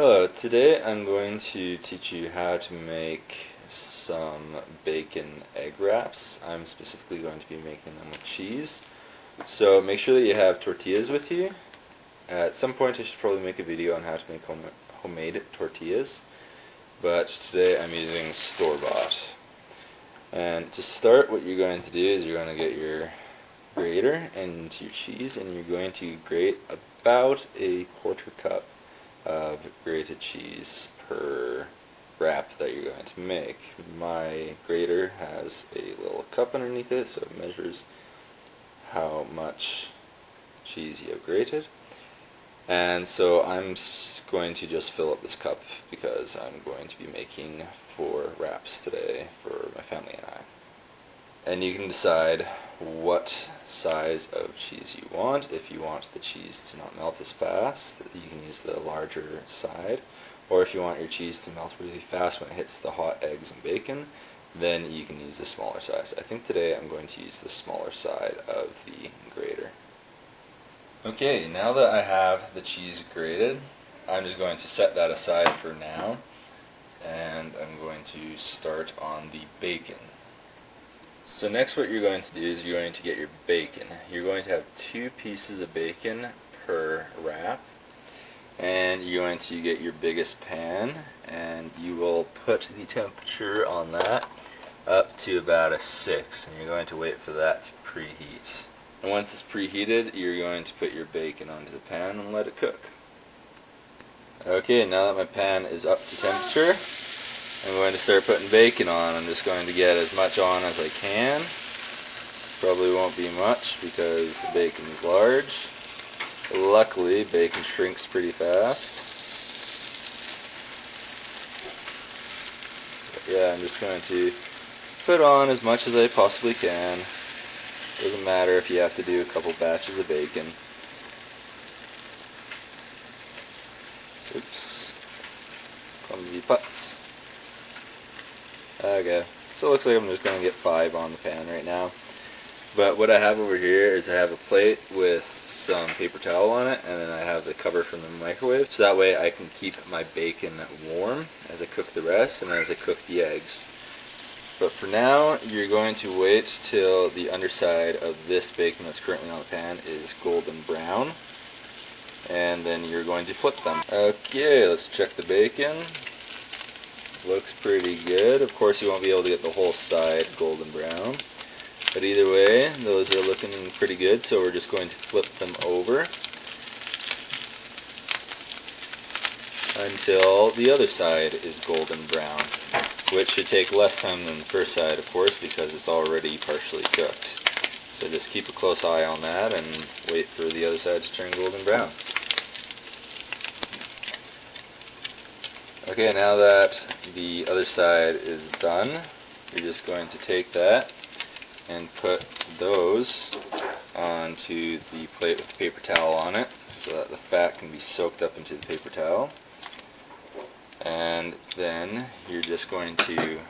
Hello, today I'm going to teach you how to make some bacon egg wraps. I'm specifically going to be making them with cheese. So make sure that you have tortillas with you. At some point I should probably make a video on how to make homemade tortillas, but today I'm using store-bought. And to start, what you're going to do is you're going to get your grater and your cheese, and you're going to grate about a quarter cup of grated cheese per wrap that you're going to make. My grater has a little cup underneath it, so it measures how much cheese you have grated. And so I'm going to just fill up this cup because I'm going to be making 4 wraps today for my family and I. And you can decide what size of cheese you want. If you want the cheese to not melt as fast, you can use the larger side. Or if you want your cheese to melt really fast when it hits the hot eggs and bacon, then you can use the smaller size. I think today I'm going to use the smaller side of the grater. Okay, now that I have the cheese grated, I'm just going to set that aside for now, and I'm going to start on the bacon. So next what you're going to do is you're going to get your bacon. You're going to have 2 pieces of bacon per wrap, and you're going to get your biggest pan, and you will put the temperature on that up to about a 6, and you're going to wait for that to preheat. And once it's preheated, you're going to put your bacon onto the pan and let it cook. Okay, now that my pan is up to temperature, I'm going to start putting bacon on. I'm just going to get as much on as I can. Probably won't be much because the bacon is large. Luckily, bacon shrinks pretty fast. But yeah, I'm just going to put on as much as I possibly can. Doesn't matter if you have to do a couple batches of bacon. Oops. Clumsy putts. Okay, so it looks like I'm just going to get 5 on the pan right now. But what I have over here is I have a plate with some paper towel on it, and then I have the cover from the microwave, so that way I can keep my bacon warm as I cook the rest and as I cook the eggs. But for now, you're going to wait till the underside of this bacon that's currently on the pan is golden brown, and then you're going to flip them. Okay, let's check the bacon. Looks pretty good. Of course you won't be able to get the whole side golden brown, but either way those are looking pretty good, so we're just going to flip them over until the other side is golden brown, which should take less time than the first side, of course, because it's already partially cooked. So just keep a close eye on that and wait for the other side to turn golden brown. Okay, now that the other side is done, you're just going to take that and put those onto the plate with the paper towel on it so that the fat can be soaked up into the paper towel. And then you're just going to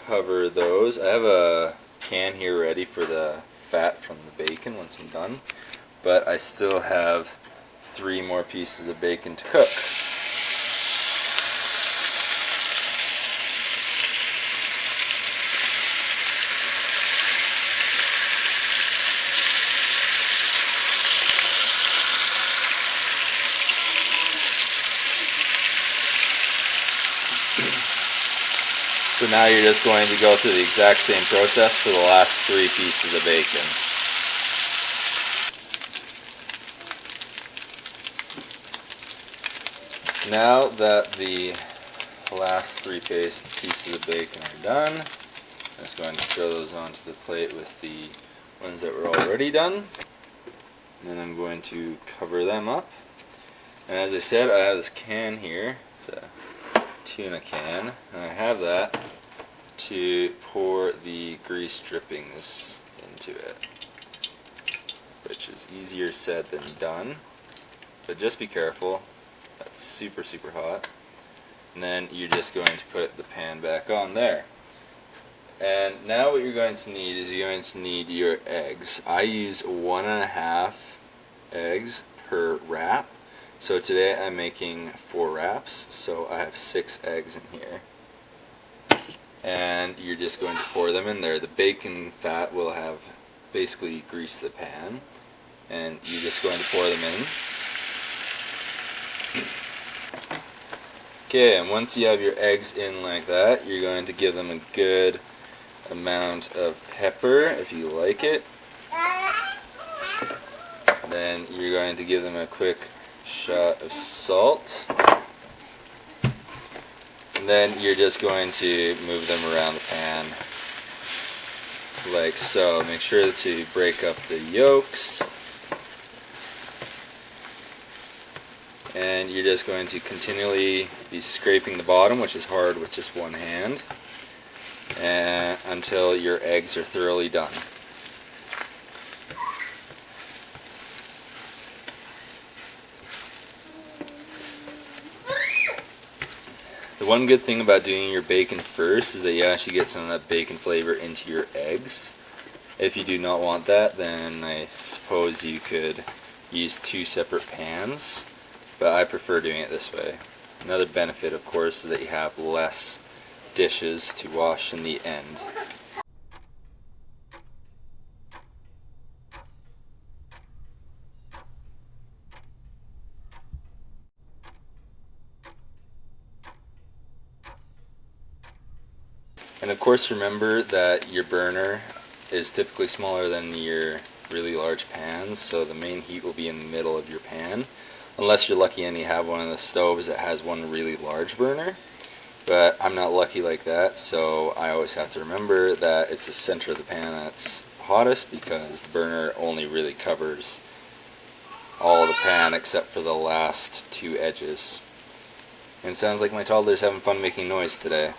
cover those. I have a can here ready for the fat from the bacon once I'm done, but I still have 3 more pieces of bacon to cook. So now you're just going to go through the exact same process for the last 3 pieces of bacon. Now that the last 3 pieces of bacon are done, I'm just going to throw those onto the plate with the ones that were already done. And then I'm going to cover them up. And as I said, I have this can here. It's a tuna can, and I have that to pour the grease drippings into it, which is easier said than done, but just be careful. That's super hot. And then you're just going to put the pan back on there. And now what you're going to need is you're going to need your eggs. I use 1.5 eggs per wrap. So today I'm making 4 wraps, so I have 6 eggs in here. And you're just going to pour them in there. The bacon fat will have basically greased the pan, and you're just going to pour them in. Okay, and once you have your eggs in like that, you're going to give them a good amount of pepper if you like it. Then you're going to give them a quick shot of salt. And then you're just going to move them around the pan like so. Make sure to break up the yolks. And you're just going to continually be scraping the bottom, which is hard with just one hand, and until your eggs are thoroughly done. The one good thing about doing your bacon first is that you actually get some of that bacon flavor into your eggs. If you do not want that, then I suppose you could use 2 separate pans, but I prefer doing it this way. Another benefit, of course, is that you have less dishes to wash in the end. And of course, remember that your burner is typically smaller than your really large pans, so the main heat will be in the middle of your pan, unless you're lucky and you have one of the stoves that has one really large burner. But I'm not lucky like that, so I always have to remember that it's the center of the pan that's hottest, because the burner only really covers all of the pan except for the last 2 edges. And it sounds like my toddler's having fun making noise today.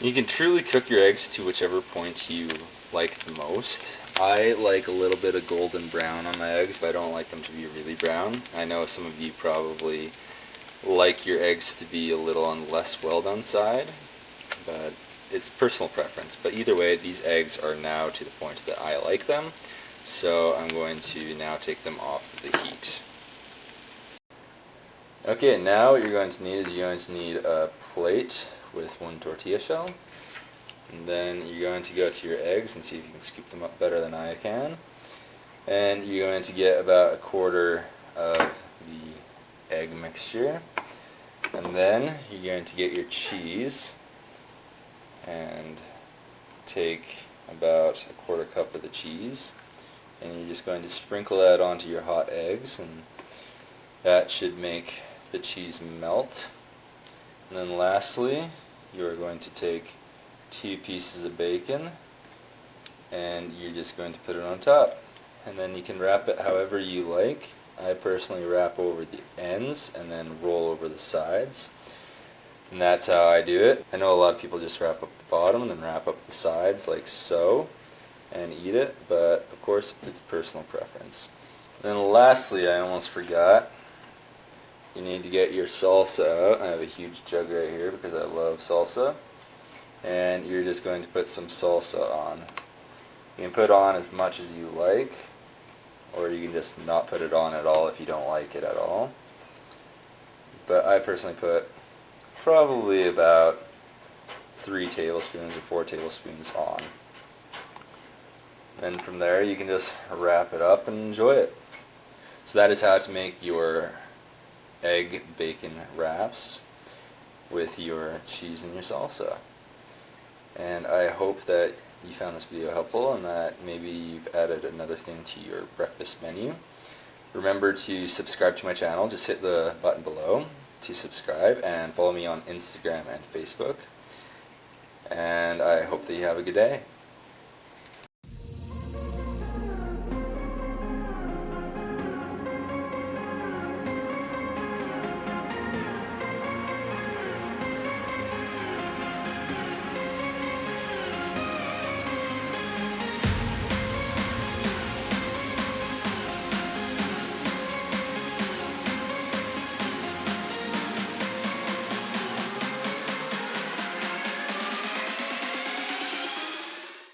You can truly cook your eggs to whichever point you like the most. I like a little bit of golden brown on my eggs, but I don't like them to be really brown. I know some of you probably like your eggs to be a little on the less well done side, but it's personal preference. But either way, these eggs are now to the point that I like them, so I'm going to now take them off the heat. Okay, now what you're going to need a plate with 1 tortilla shell, and then you're going to go to your eggs and see if you can scoop them up better than I can, and you're going to get about 1/4 of the egg mixture, and then you're going to get your cheese and take about 1/4 cup of the cheese, and you're just going to sprinkle that onto your hot eggs, and that should make the cheese melt. And then lastly, you are going to take 2 pieces of bacon, and you're just going to put it on top. And then you can wrap it however you like. I personally wrap over the ends and then roll over the sides. And that's how I do it. I know a lot of people just wrap up the bottom and then wrap up the sides like so and eat it, but of course it's personal preference. And then lastly, I almost forgot, you need to get your salsa out. I have a huge jug right here because I love salsa. And you're just going to put some salsa on. You can put on as much as you like, or you can just not put it on at all if you don't like it at all. But I personally put probably about 3 tablespoons or 4 tablespoons on. And from there you can just wrap it up and enjoy it. So that is how to make your egg bacon wraps with your cheese and your salsa. And I hope that you found this video helpful and that maybe you've added another thing to your breakfast menu. Remember to subscribe to my channel. Just hit the button below to subscribe, and follow me on Instagram and Facebook. And I hope that you have a good day.